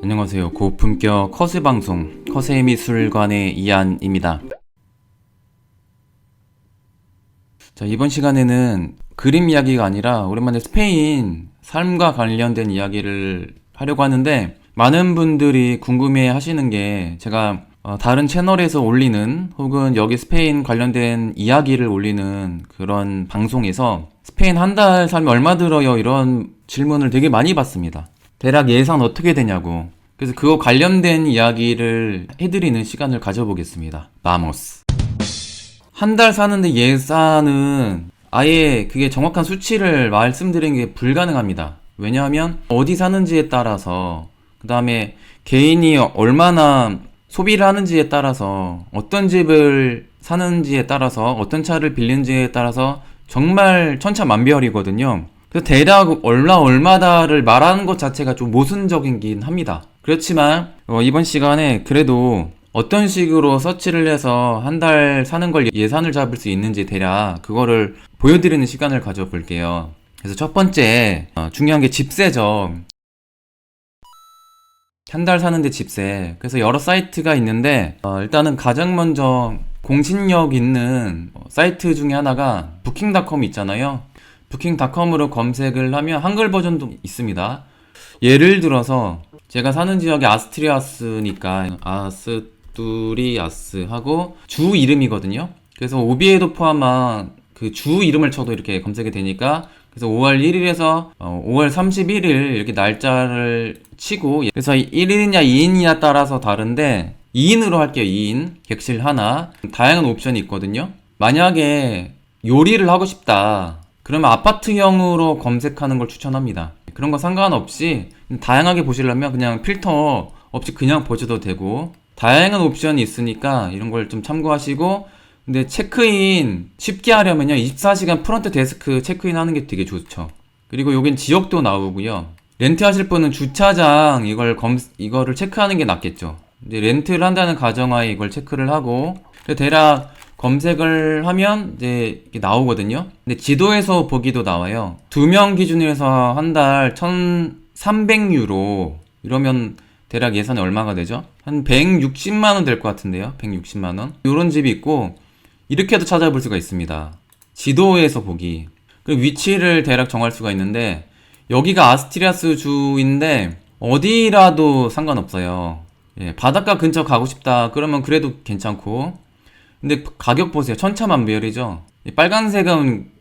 안녕하세요. 고품격 커세 방송 커세 미술관의 이한입니다. 자, 이번 시간에는 그림 이야기가 아니라 오랜만에 스페인 삶과 관련된 이야기를 하려고 하는데, 많은 분들이 궁금해 하시는 게, 제가 다른 채널에서 올리는 혹은 여기 스페인 관련된 이야기를 올리는 그런 방송에서 스페인 한 달 살면 얼마 들어요? 이런 질문을 되게 많이 받습니다. 대략 예산 어떻게 되냐고. 그래서 그거 관련된 이야기를 해드리는 시간을 가져보겠습니다. 바모스. 한 달 사는데 예산은 아예 그게 정확한 수치를 말씀드리는 게 불가능합니다. 왜냐하면 어디 사는지에 따라서, 그 다음에 개인이 얼마나 소비를 하는지에 따라서, 어떤 집을 사는지에 따라서, 어떤 차를 빌리는지에 따라서 정말 천차만별이거든요. 그래서 대략 얼마다를 말하는 것 자체가 좀 모순적이긴 합니다. 그렇지만 이번 시간에 그래도 어떤 식으로 서치를 해서 한 달 사는 걸 예산을 잡을 수 있는지 대략 그거를 보여드리는 시간을 가져볼게요. 그래서 첫 번째 중요한 게 집세죠. 한 달 사는데 집세. 그래서 여러 사이트가 있는데 일단은 가장 먼저 공신력 있는 사이트 중에 하나가 부킹닷컴이 있잖아요. 부킹닷컴으로 검색을 하면 한글 버전도 있습니다. 예를 들어서 제가 사는 지역이 아스트리아스니까 아스투리아스 하고 주 이름이거든요. 그래서 오비에도 포함한 그 주 이름을 쳐도 이렇게 검색이 되니까, 그래서 5월 1일에서 5월 31일 이렇게 날짜를 치고, 그래서 1일이냐 2인이냐 따라서 다른데 2인으로 할게요. 2인 객실 하나. 다양한 옵션이 있거든요. 만약에 요리를 하고 싶다 그러면 아파트형으로 검색하는 걸 추천합니다. 그런 거 상관없이 다양하게 보시려면 그냥 필터 없이 그냥 보셔도 되고, 다양한 옵션이 있으니까 이런 걸 좀 참고하시고, 근데 체크인 쉽게 하려면요 24시간 프런트 데스크 체크인 하는 게 되게 좋죠. 그리고 여긴 지역도 나오고요. 렌트 하실 분은 주차장 이거를 체크하는 게 낫겠죠. 이제 렌트를 한다는 가정하에 이걸 체크를 하고, 대략 검색을 하면 이제 이렇게 나오거든요. 근데 지도에서 보기도 나와요. 2명 기준으로 해서 한 달 1,300유로 이러면 대략 예산이 얼마가 되죠? 한 160만원 될 것 같은데요. 160만원. 이런 집이 있고, 이렇게도 찾아볼 수가 있습니다. 지도에서 보기. 그리고 위치를 대략 정할 수가 있는데, 여기가 아스트리아스 주인데 어디라도 상관없어요. 예, 바닷가 근처 가고 싶다 그러면 그래도 괜찮고, 근데 가격 보세요. 천차만별이죠. 빨간색은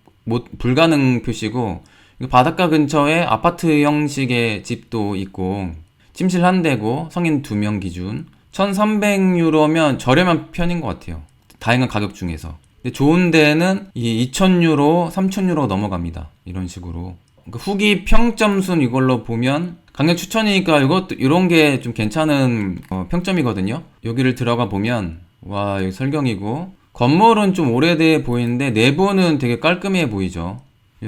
불가능 표시고, 바닷가 근처에 아파트 형식의 집도 있고, 침실 한 대고 성인 2명 기준 1,300유로면 저렴한 편인 것 같아요. 다양한 가격 중에서. 근데 좋은 데는 2,000유로, 3,000유로 넘어갑니다. 이런 식으로. 그러니까 후기 평점순 이걸로 보면 강력 추천이니까 이런 게 좀 괜찮은 평점이거든요. 여기를 들어가 보면, 와, 여기 설경이고, 건물은 좀 오래돼 보이는데 내부는 되게 깔끔해 보이죠.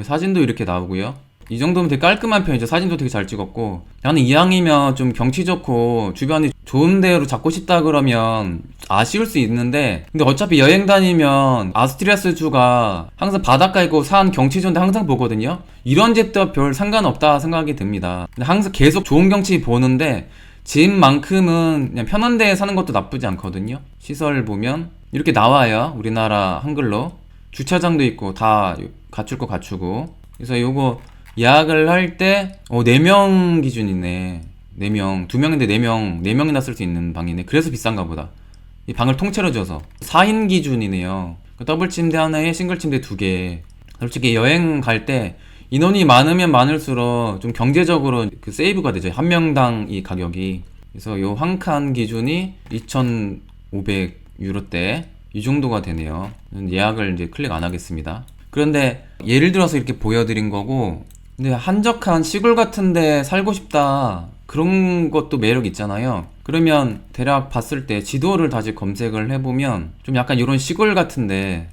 사진도 이렇게 나오고요. 이 정도면 되게 깔끔한 편이죠. 사진도 되게 잘 찍었고. 나는 이왕이면 좀 경치 좋고 주변이 좋은 데로 잡고 싶다 그러면 아쉬울 수 있는데, 근데 어차피 여행 다니면 아스트리아스 주가 항상 바닷가 있고 산 경치 좋은데 항상 보거든요. 이런 집도 별 상관없다 생각이 듭니다. 근데 항상 계속 좋은 경치 보는데 집만큼은 그냥 편한 데에 사는 것도 나쁘지 않거든요. 시설 보면 이렇게 나와요. 우리나라 한글로. 주차장도 있고 다 갖출 거 갖추고. 그래서 요거 예약을 할 때 4명 기준이네. 4명. 2명인데 4명이나 쓸 수 있는 방이네. 그래서 비싼가 보다. 이 방을 통째로 줘서 4인 기준이네요. 더블 침대 하나에 싱글 침대 2개. 솔직히 여행 갈 때 인원이 많으면 많을수록 좀 경제적으로 그 세이브가 되죠. 한 명당 이 가격이. 그래서 요 한 칸 기준이 2,500유로대 이 정도가 되네요. 예약을 이제 클릭 안 하겠습니다. 그런데 예를 들어서 이렇게 보여드린 거고, 근데 한적한 시골 같은데 살고 싶다 그런 것도 매력 있잖아요. 그러면 대략 봤을 때 지도를 다시 검색을 해보면 좀 약간 이런 시골 같은데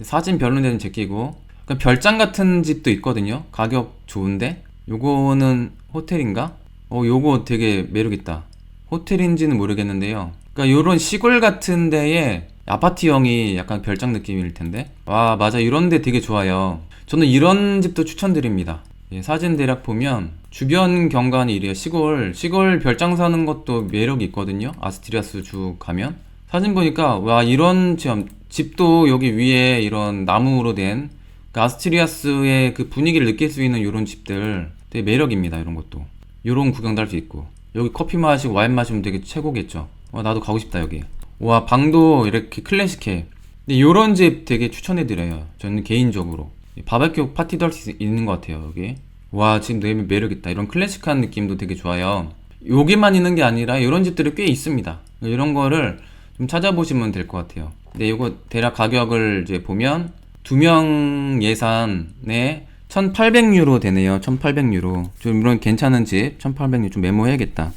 사진 별로 데는 제끼고, 별장 같은 집도 있거든요. 가격 좋은데. 요거는 호텔인가? 요거 되게 매력있다. 호텔인지는 모르겠는데요. 그러니까 요런 시골 같은 데에 아파트형이 약간 별장 느낌일 텐데. 와, 맞아. 이런 데 되게 좋아요. 저는 이런 집도 추천드립니다. 예, 사진 대략 보면 주변 경관이 이래요. 시골 별장 사는 것도 매력이 있거든요. 아스트리아스 주 가면 사진 보니까 와 이런 집도 여기 위에 이런 나무로 된 그 아스트리아스의 그 분위기를 느낄 수 있는 이런 집들 되게 매력입니다. 이런 것도 이런 구경도 할 수 있고 여기 커피 마시고 와인 마시면 되게 최고겠죠. 나도 가고 싶다 여기. 와 방도 이렇게 클래식해. 근데 요런 집 되게 추천해드려요. 저는 개인적으로 바베큐 파티도 할 수 있는 것 같아요 여기. 와 지금 되게 매력있다. 이런 클래식한 느낌도 되게 좋아요. 여기만 있는 게 아니라 이런 집들이 꽤 있습니다. 이런 거를 좀 찾아보시면 될 것 같아요. 근데 이거 대략 가격을 이제 보면 2명 예산에 1800유로 되네요. 1800유로. 좀 이런 괜찮은 집 1800유로 좀 메모해야겠다.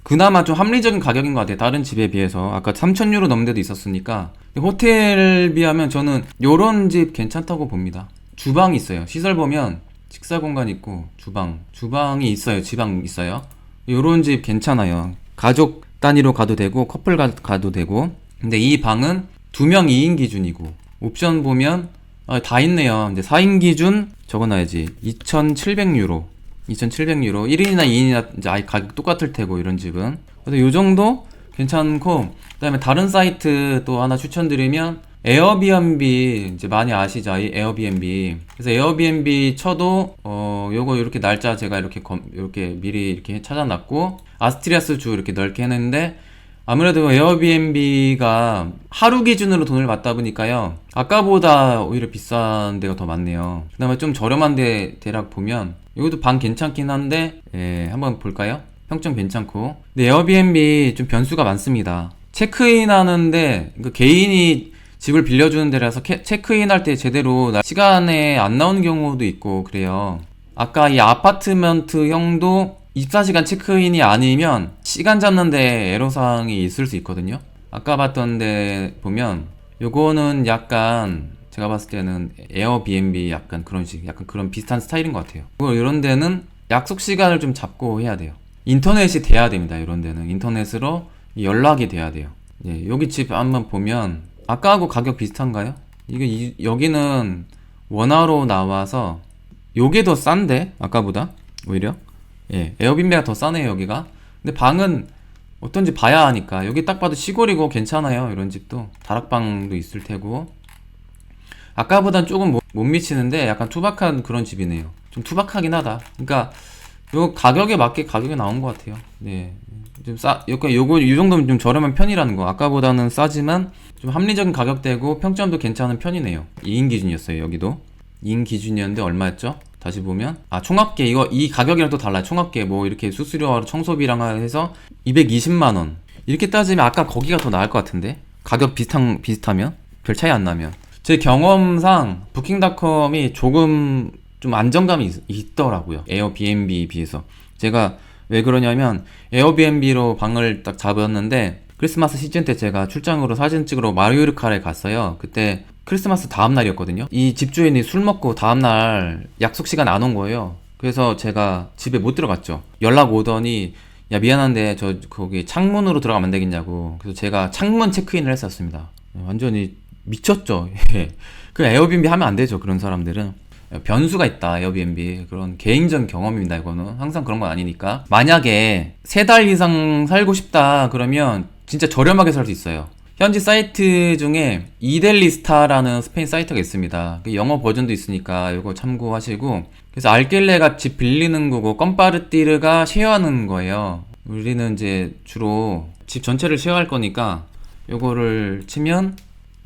그나마 좀 합리적인 가격인 것 같아요. 다른 집에 비해서. 아까 3000유로 넘는 데도 있었으니까. 호텔 비하면 저는 요런 집 괜찮다고 봅니다. 주방이 있어요. 시설 보면 식사 공간 있고 주방이 있어요. 지방 있어요. 요런 집 괜찮아요. 가족 단위로 가도 되고 커플 가도 되고. 근데 이 방은 2명 2인 기준이고 옵션 보면 다 있네요. 이제 4인 기준 적어놔야지. 2700유로 1인이나 2인이나 이제 아예 가격 똑같을 테고 이런 집은. 그래서 요 정도 괜찮고, 그 다음에 다른 사이트 또 하나 추천드리면 에어비앤비, 이제 많이 아시죠? 이 에어비앤비. 그래서 에어비앤비 쳐도 요거 이렇게 날짜 제가 이렇게 미리 이렇게 찾아놨고 아스트리아스 주 이렇게 넓게 해놨는데, 아무래도 에어비앤비가 하루 기준으로 돈을 받다 보니까요 아까보다 오히려 비싼 데가 더 많네요. 그 다음에 좀 저렴한 데 대략 보면 이것도 방 괜찮긴 한데, 한번 볼까요? 평점 괜찮고. 근데 에어비앤비 좀 변수가 많습니다. 체크인 하는데 개인이 집을 빌려주는 데라서 체크인 할 때 제대로 시간에 안 나오는 경우도 있고 그래요. 아까 이 아파트먼트형도 24시간 체크인이 아니면 시간 잡는데 애로사항이 있을 수 있거든요. 아까 봤던 데 보면 요거는 약간 제가 봤을 때는 에어비앤비 약간 그런 비슷한 스타일인 것 같아요. 이런 데는 약속 시간을 좀 잡고 해야 돼요. 인터넷이 돼야 됩니다. 이런 데는 인터넷으로 연락이 돼야 돼요. 예, 여기 집 한번 보면 아까하고 가격 비슷한가요? 여기는 원화로 나와서 요게 더 싼데 아까보다 오히려. 예, 에어비앤비가 더 싸네요 여기가. 근데 방은 어떤지 봐야 하니까. 여기 딱 봐도 시골이고 괜찮아요. 이런 집도 다락방도 있을 테고. 아까보단 조금 못 미치는데 약간 투박한 그런 집이네요. 좀 투박하긴 하다. 그러니까 요 가격에 맞게 가격이 나온 것 같아요. 네, 좀 이 정도면 좀 저렴한 편이라는 거. 아까보다는 싸지만 좀 합리적인 가격대고 평점도 괜찮은 편이네요. 2인 기준이었어요 여기도. 2인 기준이었는데 얼마였죠? 다시 보면 총합계 이 가격이랑 또 달라요. 총합계 뭐 이렇게 수수료 청소비랑 해서 220만원 이렇게 따지면 아까 거기가 더 나을 것 같은데, 가격 비슷하면 별 차이 안 나면. 제 경험상 부킹닷컴이 조금 좀 안정감이 있더라고요 에어비앤비에 비해서. 제가 왜 그러냐면 에어비앤비로 방을 딱 잡았는데 크리스마스 시즌 때 제가 출장으로 사진 찍으러 마요르카에 갔어요. 그때 크리스마스 다음날이었거든요. 이 집주인이 술 먹고 다음날 약속 시간 안 온 거예요. 그래서 제가 집에 못 들어갔죠. 연락 오더니 야 미안한데 저 거기 창문으로 들어가면 안 되겠냐고. 그래서 제가 창문 체크인을 했었습니다. 완전히 미쳤죠. 그 에어비앤비 하면 안 되죠. 그런 사람들은 변수가 있다. 에어비앤비 그런 개인적 경험입니다. 이거는 항상 그런 건 아니니까. 만약에 3달 이상 살고 싶다 그러면 진짜 저렴하게 살 수 있어요. 현지 사이트 중에 이델리스타라는 스페인 사이트가 있습니다. 영어 버전도 있으니까 이거 참고하시고. 그래서 알길레가 집 빌리는 거고 껌파르띠르가 쉐어하는 거예요. 우리는 이제 주로 집 전체를 쉐어할 거니까 요거를 치면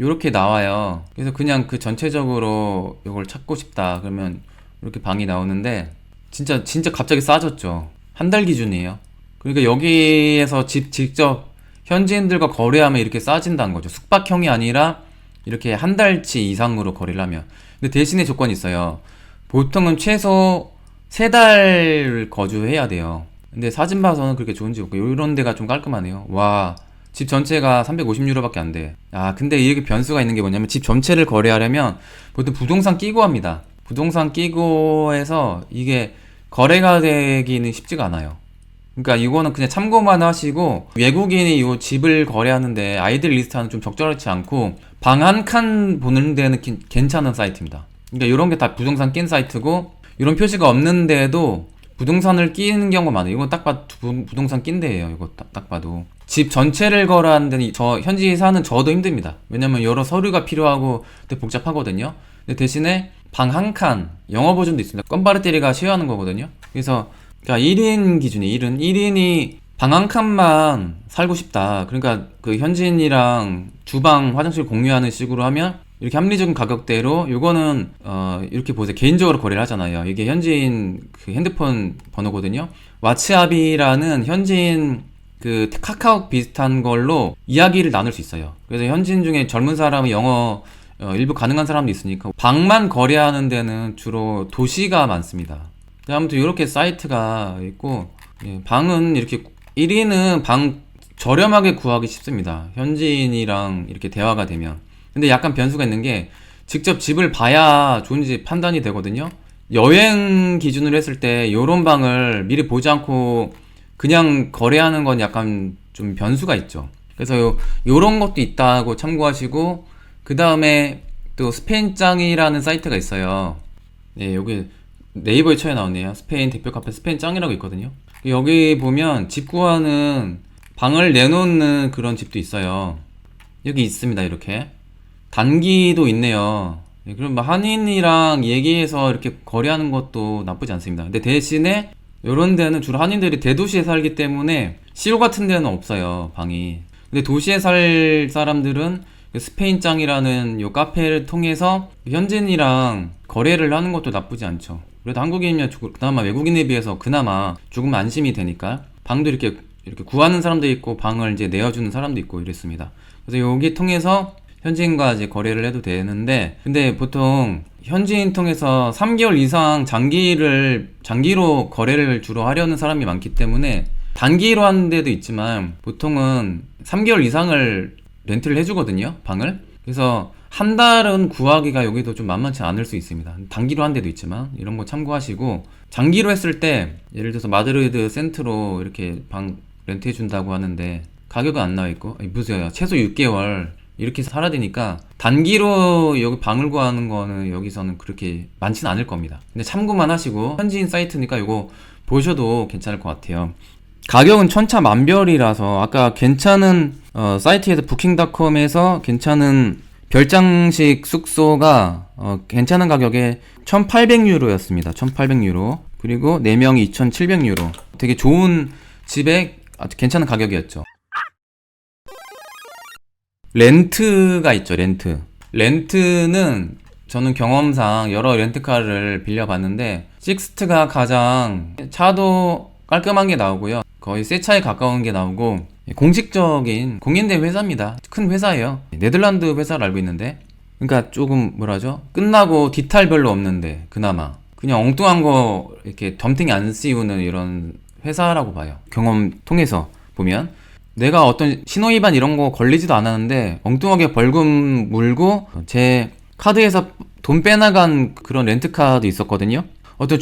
요렇게 나와요. 그래서 그냥 그 전체적으로 요걸 찾고 싶다 그러면 이렇게 방이 나오는데 진짜 갑자기 싸졌죠. 한 달 기준이에요. 그러니까 여기에서 집 직접 현지인들과 거래하면 이렇게 싸진다는 거죠. 숙박형이 아니라 이렇게 한 달치 이상으로 거래를 하면. 근데 대신에 조건이 있어요. 보통은 최소 3달 거주해야 돼요. 근데 사진 봐서는 그렇게 좋은지 없고 이런 데가 좀 깔끔하네요. 와, 집 전체가 350유로밖에 안 돼. 근데 이렇게 변수가 있는 게 뭐냐면 집 전체를 거래하려면 보통 부동산 끼고 합니다. 부동산 끼고 해서 이게 거래가 되기는 쉽지가 않아요. 그러니까 이거는 그냥 참고만 하시고, 외국인이 이 집을 거래하는데 아이들 리스트는 좀 적절하지 않고 방 한 칸 보는 데는 괜찮은 사이트입니다. 그러니까 이런 게 다 부동산 낀 사이트고, 이런 표시가 없는데도 부동산을 끼는 경우가 많아요. 이건 딱 봐도 부동산 낀대예요. 이거 딱 봐도. 집 전체를 거래하는 데는 저 현지 사는 저도 힘듭니다. 왜냐면 여러 서류가 필요하고 되게 복잡하거든요. 근데 대신에 방 한 칸 영어 버전도 있습니다. 건바르테리가 쉐어하는 거거든요. 그래서 그러니까 1인 기준이 1인이 방 한 칸만 살고 싶다. 그러니까 그 현지인이랑 주방 화장실 공유하는 식으로 하면 이렇게 합리적인 가격대로 요거는 이렇게 보세요. 개인적으로 거래를 하잖아요. 이게 현지인 그 핸드폰 번호거든요. 왓츠앱이라는 현지인 그 카카오 비슷한 걸로 이야기를 나눌 수 있어요. 그래서 현지인 중에 젊은 사람은 영어 일부 가능한 사람도 있으니까 방만 거래하는 데는 주로 도시가 많습니다. 아무튼 이렇게 사이트가 있고, 예, 방은 이렇게 1위는 방 저렴하게 구하기 쉽습니다. 현지인이랑 이렇게 대화가 되면. 근데 약간 변수가 있는 게 직접 집을 봐야 좋은지 판단이 되거든요. 여행 기준으로 했을 때 요런 방을 미리 보지 않고 그냥 거래하는 건 약간 좀 변수가 있죠. 그래서 요런 것도 있다고 참고하시고, 그 다음에 또 스페인짱이라는 사이트가 있어요. 네, 여기 네이버에 쳐야 나오네요. 스페인 대표 카페 스페인짱이라고 있거든요. 여기 보면 집 구하는 방을 내놓는 그런 집도 있어요. 여기 있습니다. 이렇게 단기도 있네요. 네, 그럼 뭐 한인이랑 얘기해서 이렇게 거래하는 것도 나쁘지 않습니다. 근데 대신에 이런 데는 주로 한인들이 대도시에 살기 때문에 시골 같은 데는 없어요, 방이. 근데 도시에 살 사람들은 스페인짱이라는 요 카페를 통해서 현지인이랑 거래를 하는 것도 나쁘지 않죠. 그래도 한국인이면 그나마 외국인에 비해서 그나마 조금 안심이 되니까 방도 이렇게 구하는 사람도 있고 방을 이제 내어주는 사람도 있고 이랬습니다. 그래서 여기 통해서 현지인과 이제 거래를 해도 되는데, 근데 보통 현지인 통해서 3개월 이상 장기로 거래를 주로 하려는 사람이 많기 때문에 단기로 하는 데도 있지만 보통은 3개월 이상을 렌트를 해주거든요, 방을. 그래서 한 달은 구하기가 여기도 좀 만만치 않을 수 있습니다. 단기로 한 데도 있지만 이런 거 참고하시고, 장기로 했을 때 예를 들어서 마드리드 센트로 이렇게 방 렌트 해준다고 하는데 가격은 안 나와 있고, 무슨 최소 6개월 이렇게 살아야 되니까 단기로 여기 방을 구하는 거는 여기서는 그렇게 많지는 않을 겁니다. 근데 참고만 하시고, 현지인 사이트니까 이거 보셔도 괜찮을 것 같아요. 가격은 천차만별이라서 아까 괜찮은 사이트에서 부킹닷컴에서 괜찮은 별장식 숙소가 괜찮은 가격에 1,800유로였습니다. 1,800유로. 그리고 4명이 2,700유로. 되게 좋은 집에 아주 괜찮은 가격이었죠. 렌트가 있죠. 렌트는 저는 경험상 여러 렌트카를 빌려봤는데 식스트가 가장 차도 깔끔한 게 나오고요. 거의 새 차에 가까운 게 나오고, 공식적인 공인된 회사입니다. 큰 회사예요. 네덜란드 회사를 알고 있는데, 그러니까 조금 뭐라죠? 끝나고 디탈 별로 없는데 그나마 그냥 엉뚱한 거 이렇게 덤탱이 안 씌우는 이런 회사라고 봐요. 경험 통해서 보면 내가 어떤 신호위반 이런 거 걸리지도 않았는데 엉뚱하게 벌금 물고 제 카드에서 돈 빼나간 그런 렌트카도 있었거든요. 어떤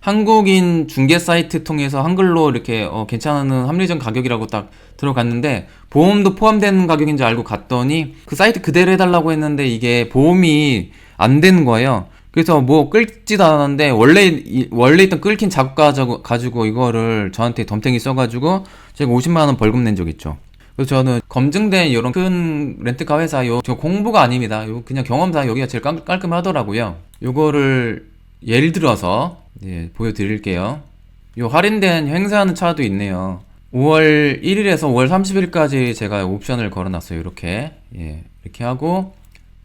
한국인 중개 사이트 통해서 한글로 이렇게 괜찮은 합리적 가격이라고 딱 들어갔는데 보험도 포함되는 가격인 줄 알고 갔더니 그 사이트 그대로 해달라고 했는데 이게 보험이 안 되는 거예요. 그래서 뭐 끌지도 않았는데 원래 있던 끌킨 자국 가지고 이거를 저한테 덤탱이 써가지고 제가 50만원 벌금 낸 적 있죠. 그래서 저는 검증된 이런 큰 렌트카 회사 저 공부가 아닙니다. 그냥 경험상 여기가 제일 깔끔하더라고요. 요거를 예를 들어서 보여드릴게요. 요 할인된 행사하는 차도 있네요. 5월 1일에서 5월 30일까지 제가 옵션을 걸어놨어요. 이렇게 하고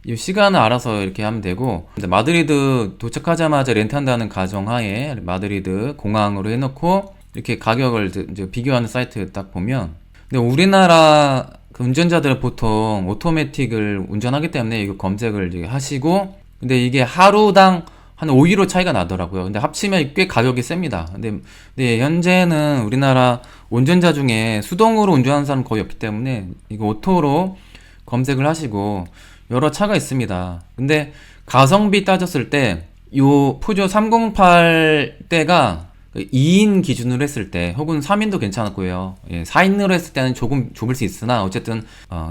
이 시간을 알아서 이렇게 하면 되고, 마드리드 도착하자마자 렌트한다는 가정하에 마드리드 공항으로 해놓고 이렇게 가격을 이제 비교하는 사이트 딱 보면, 근데 우리나라 그 운전자들은 보통 오토매틱을 운전하기 때문에 이거 검색을 이제 하시고, 근데 이게 하루당 한 5유로 차이가 나더라고요. 근데 합치면 꽤 가격이 셉니다. 근데 현재는 우리나라 운전자 중에 수동으로 운전하는 사람 거의 없기 때문에 이거 오토로 검색을 하시고, 여러 차가 있습니다. 근데 가성비 따졌을 때 요 푸조 308대가 2인 기준으로 했을 때, 혹은 3인도 괜찮았고요. 4인으로 했을 때는 조금 좁을 수 있으나 어쨌든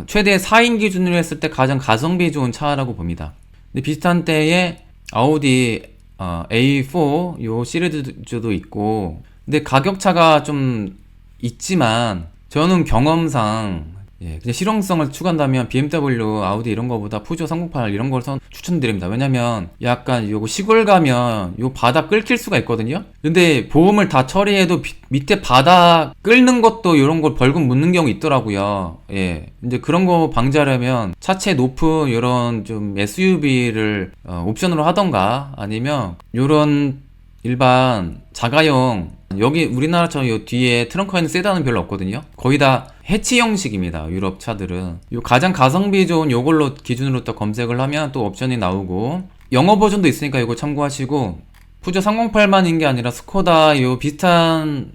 최대 4인 기준으로 했을 때 가장 가성비 좋은 차라고 봅니다. 근데 비슷한 때에 아우디 A4 요 시리즈도 있고, 근데 가격차가 좀 있지만 저는 경험상 그냥 실용성을 추구한다면 BMW, 아우디 이런 거보다 푸조 308 이런 걸 추천드립니다. 왜냐면 약간 요거 시골 가면 요 바닥 끓길 수가 있거든요. 근데 보험을 다 처리해도 밑에 바닥 끓는 것도 이런 걸 벌금 묻는 경우 있더라고요. 이제 그런 거 방지하려면 차체 높은 요런 좀 SUV를 옵션으로 하던가, 아니면 요런 일반 자가용, 여기 우리나라처럼 요 뒤에 트렁크에 있는 세단은 별로 없거든요. 거의 다 해치 형식입니다. 유럽 차들은 요 가장 가성비 좋은 요걸로 기준으로 또 검색을 하면 또 옵션이 나오고, 영어 버전도 있으니까 이거 참고하시고, 푸조 308만인 게 아니라 스코다 요 비슷한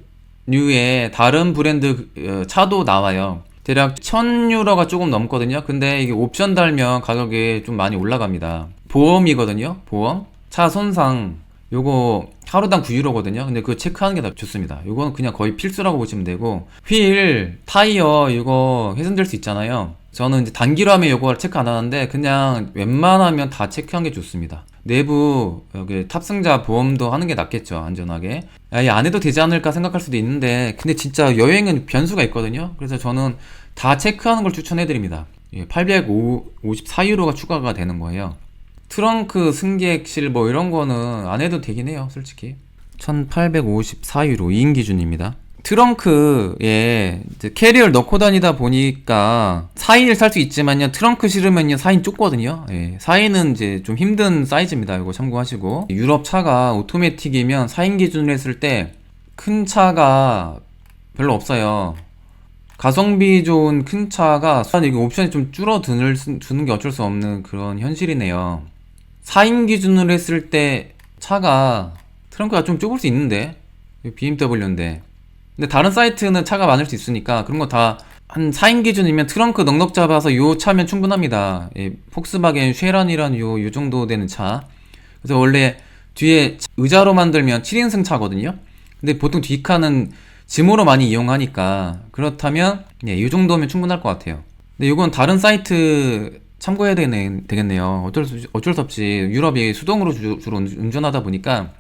류의 다른 브랜드 차도 나와요. 대략 1000유로가 조금 넘거든요. 근데 이게 옵션 달면 가격이 좀 많이 올라갑니다. 보험이거든요. 보험, 차 손상 요거 하루당 9유로거든요. 근데 그거 체크하는 게 더 좋습니다. 요거는 그냥 거의 필수라고 보시면 되고, 휠, 타이어 이거 훼손될 수 있잖아요. 저는 이제 단기로 하면 요거 체크 안 하는데 그냥 웬만하면 다 체크한 게 좋습니다. 내부 여기 탑승자 보험도 하는 게 낫겠죠. 안전하게. 아예 안 해도 되지 않을까 생각할 수도 있는데, 근데 진짜 여행은 변수가 있거든요. 그래서 저는 다 체크하는 걸 추천해 드립니다. 854유로가 추가가 되는 거예요. 트렁크 승객실 뭐 이런 거는 안 해도 되긴 해요. 솔직히 1854유로 2인 기준입니다. 트렁크에 이제 캐리어를 넣고 다니다 보니까 4인을 살 수 있지만요, 트렁크 실으면요 4인 좁거든요. 4인은 이제 좀 힘든 사이즈입니다. 이거 참고하시고, 유럽 차가 오토매틱이면 4인 기준으로 했을 때 큰 차가 별로 없어요. 가성비 좋은 큰 차가 이게 옵션이 좀 줄어드는 게 어쩔 수 없는 그런 현실이네요. 4인 기준으로 했을 때 차가 트렁크가 좀 좁을 수 있는데, BMW인데. 근데 다른 사이트는 차가 많을 수 있으니까 그런 거 다 한 4인 기준이면 트렁크 넉넉 잡아서 요 차면 충분합니다. 폭스바겐 쉐란이란 요 정도 되는 차. 그래서 원래 뒤에 의자로 만들면 7인승 차거든요. 근데 보통 뒷칸은 짐으로 많이 이용하니까, 그렇다면 요 정도면 충분할 것 같아요. 근데 요건 다른 사이트 참고해야 되겠네요. 어쩔 수 없이 유럽이 수동으로 주로 운전하다 보니까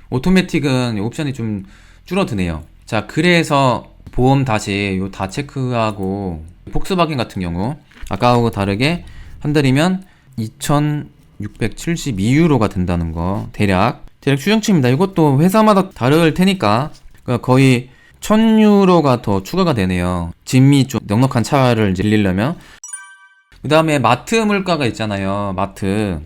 오토매틱은 옵션이 좀 줄어드네요. 자, 그래서 보험 다시 요 다 체크하고, 폭스바겐 같은 경우 아까하고 다르게 한 달이면 2672유로가 된다는 거, 대략 추정치입니다. 이것도 회사마다 다를 테니까 그러니까 거의 1000유로가 더 추가가 되네요. 짐이 좀 넉넉한 차를 이제 빌리려면. 그 다음에 마트 물가가 있잖아요. 마트.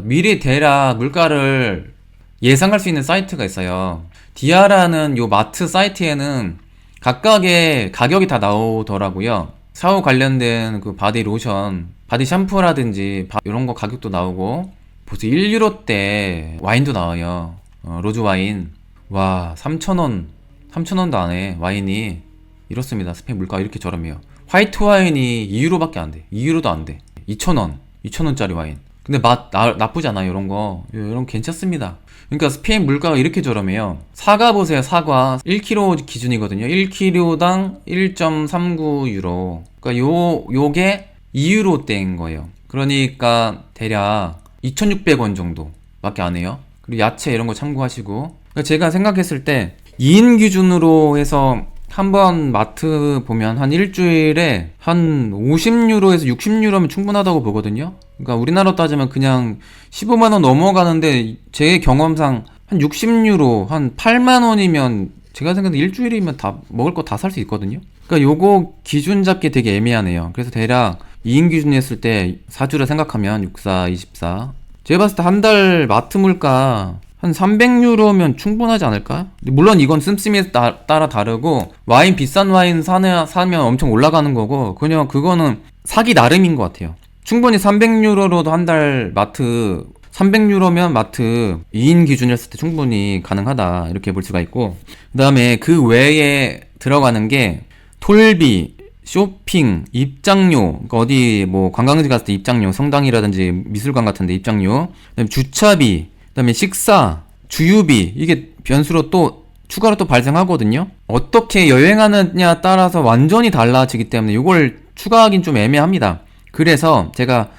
미리 대략 물가를 예상할 수 있는 사이트가 있어요. 디아라는 요 마트 사이트에는 각각의 가격이 다 나오더라고요. 샤워 관련된 그 바디 로션, 바디 샴푸라든지 이런 거 가격도 나오고, 벌써 1유로대 와인도 나와요. 로즈 와인. 와, 3,000원도 안 해. 와인이. 이렇습니다. 스페인 물가가 이렇게 저렴해요. 화이트 와인이 2유로밖에 안 돼. 2유로도 안 돼. 2,000원짜리 와인. 근데 맛 나쁘지 않아요. 이런 거 괜찮습니다. 그러니까 스페인 물가가 이렇게 저렴해요. 사과 보세요. 사과 1kg 기준이거든요. 1kg당 1.39유로. 그러니까 요게 2유로대인 거예요. 그러니까 대략 2,600원 정도 밖에 안 해요. 그리고 야채 이런 거 참고하시고. 그러니까 제가 생각했을 때 2인 기준으로 해서 한번 마트 보면 한 일주일에 한 50유로에서 60유로면 충분하다고 보거든요. 그러니까 우리나라로 따지면 그냥 15만원 넘어가는데, 제 경험상 한 60유로, 한 8만원이면 제가 생각해도 일주일이면 다 먹을 거 다 살 수 있거든요. 그러니까 요거 기준 잡기 되게 애매하네요. 그래서 대략 2인 기준 했을 때 4주를 생각하면 64, 24. 제가 봤을 때 한 달 마트 물가 한 300유로면 충분하지 않을까? 물론 이건 씀씀이에 따라 다르고, 와인 비싼 와인 사면 엄청 올라가는 거고, 그냥 그거는 사기 나름인 것 같아요. 충분히 300유로로도 한 달 마트, 300유로면 마트 2인 기준이었을 때 충분히 가능하다, 이렇게 볼 수가 있고, 그 다음에 그 외에 들어가는 게 톨비, 쇼핑, 입장료, 그러니까 어디 뭐 관광지 갔을 때 입장료, 성당이라든지 미술관 같은데 입장료, 그다음에 주차비, 그다음에 식사, 주유비, 이게 변수로 또 추가로 또 발생하거든요. 어떻게 여행하느냐 따라서 완전히 달라지기 때문에 이걸 추가하긴 좀 애매합니다. 그래서 제가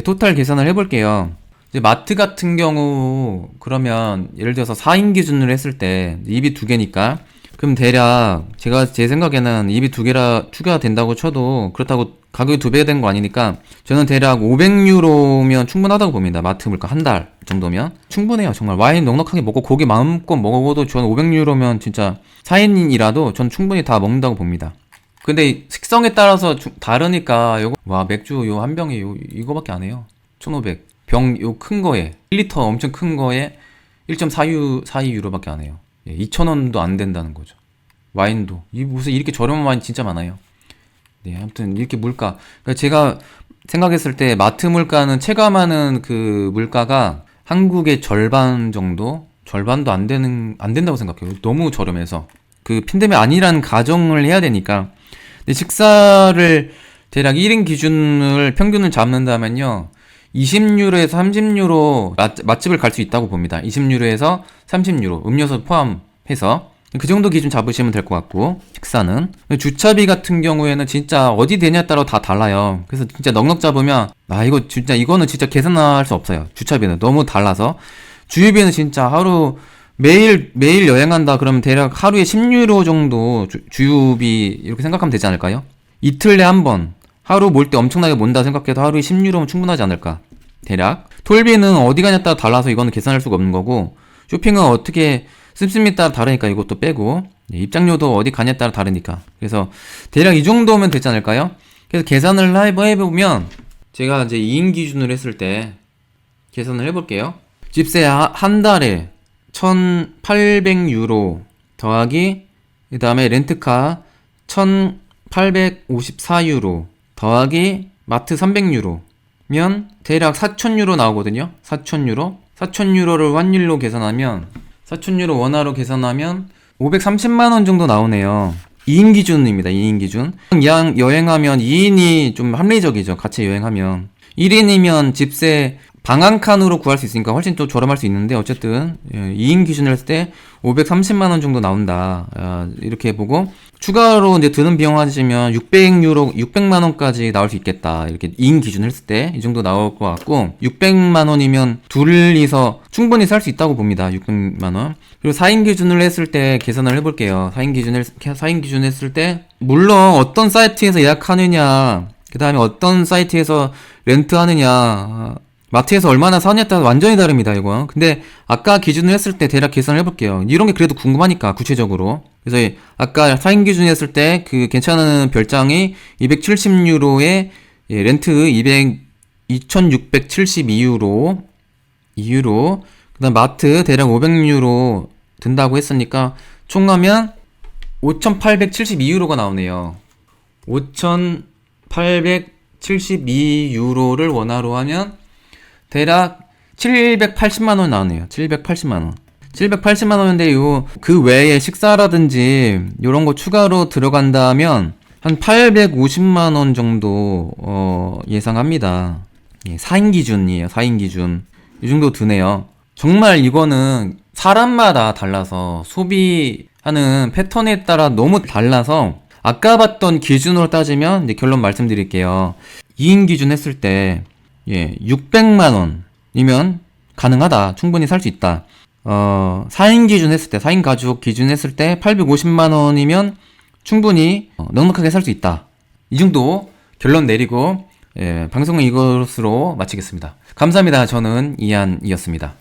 토탈 계산을 해볼게요. 이제 마트 같은 경우 그러면 예를 들어서 4인 기준으로 했을 때 입이 두 개니까 그럼 대략 제가 제 생각에는 입이 두 개라 추가가 된다고 쳐도 그렇다고 가격이 두 배가 된 거 아니니까 저는 대략 500유로면 충분하다고 봅니다. 마트 물가 한 달 정도면 충분해요. 정말 와인 넉넉하게 먹고 고기 마음껏 먹어도 저는 500유로면 진짜 4인이라도 전 충분히 다 먹는다고 봅니다. 근데 식성에 따라서 다르니까 요거 와 맥주 요 한 병에 이거밖에 안 해요. 1,500. 병 요 큰 거에 1리터 엄청 큰 거에 1.42유로밖에 안 해요. 예, 2,000원도 안 된다는 거죠. 와인도 이 무슨 이렇게 저렴한 와인 진짜 많아요. 네, 아무튼 이렇게 물가. 그러니까 제가 생각했을 때 마트 물가는 체감하는 그 물가가 한국의 절반 정도, 절반도 안 된다고 생각해요. 너무 저렴해서 그 팬데믹 아니란 가정을 해야 되니까. 근데 식사를 대략 1인 기준을 평균을 잡는다면요. 20유로에서 30유로 맛집을 갈 수 있다고 봅니다. 20유로에서 30유로 음료수 포함해서 그 정도 기준 잡으시면 될 것 같고 식사는 주차비 같은 경우에는 진짜 어디 되냐에 따라 다 달라요. 그래서 진짜 넉넉 잡으면 이거 진짜 이거는 진짜 계산할 수 없어요. 주차비는 너무 달라서 주유비는 진짜 하루 매일 여행한다 그러면 대략 하루에 10유로 정도 주유비 이렇게 생각하면 되지 않을까요? 이틀 내에 한 번 하루 몰 때 엄청나게 몬다 생각해도 하루에 10유로면 충분하지 않을까 대략. 톨비는 어디 가냐에 따라 달라서 이거는 계산할 수가 없는 거고 쇼핑은 어떻게 씁쓸에 따라 다르니까 이것도 빼고 입장료도 어디 가냐에 따라 다르니까 그래서 대략 이 정도면 되지 않을까요? 그래서 계산을 해보면 제가 이제 2인 기준으로 했을 때 계산을 해볼게요. 집세 한 달에 1,800유로 더하기 그 다음에 렌트카 1,854유로 더하기 마트 300유로면 대략 4,000유로 나오거든요. 4,000유로를 환율로 계산하면 4,000유로 원화로 계산하면 530만원 정도 나오네요. 2인 기준입니다. 2인 기준. 여행하면 2인이 좀 합리적이죠. 같이 여행하면 1인이면 집세 방 한 칸으로 구할 수 있으니까 훨씬 또 저렴할 수 있는데 어쨌든 2인 기준으로 했을 때 530만원 정도 나온다. 이렇게 보고 추가로 이제 드는 비용 하시면 600만원까지 나올 수 있겠다. 이렇게 2인 기준으로 했을 때 이 정도 나올 것 같고 600만원이면 둘이서 충분히 살 수 있다고 봅니다. 600만원. 그리고 4인 기준으로 했을 때 계산을 해볼게요. 4인 기준 했을 때 물론 어떤 사이트에서 예약하느냐 그 다음에 어떤 사이트에서 렌트하느냐 마트에서 얼마나 사냐에 따라 완전히 다릅니다, 이거. 근데 아까 기준으로 했을 때 대략 계산을 해볼게요. 이런 게 그래도 궁금하니까, 구체적으로. 그래서 아까 4인 기준 했을 때 그 괜찮은 별장이 270유로에 렌트 2,672유로, 그 다음 마트 대략 500유로 든다고 했으니까 총 하면 5,872유로가 나오네요. 5,872유로를 원화로 하면 대략 780만원 나오네요. 780만원인데 그 외에 식사라든지 요런 거 추가로 들어간다면 한 850만원 정도 예상합니다. 4인 기준이에요. 4인 기준. 이 정도 드네요. 정말 이거는 사람마다 달라서 소비하는 패턴에 따라 너무 달라서 아까 봤던 기준으로 따지면 이제 결론 말씀드릴게요. 2인 기준 했을 때 600만원이면 가능하다. 충분히 살 수 있다. 4인 기준 했을 때, 4인 가족 기준 했을 때 850만원이면 충분히 넉넉하게 살 수 있다. 이 정도 결론 내리고 방송은 이것으로 마치겠습니다. 감사합니다. 저는 이한이었습니다.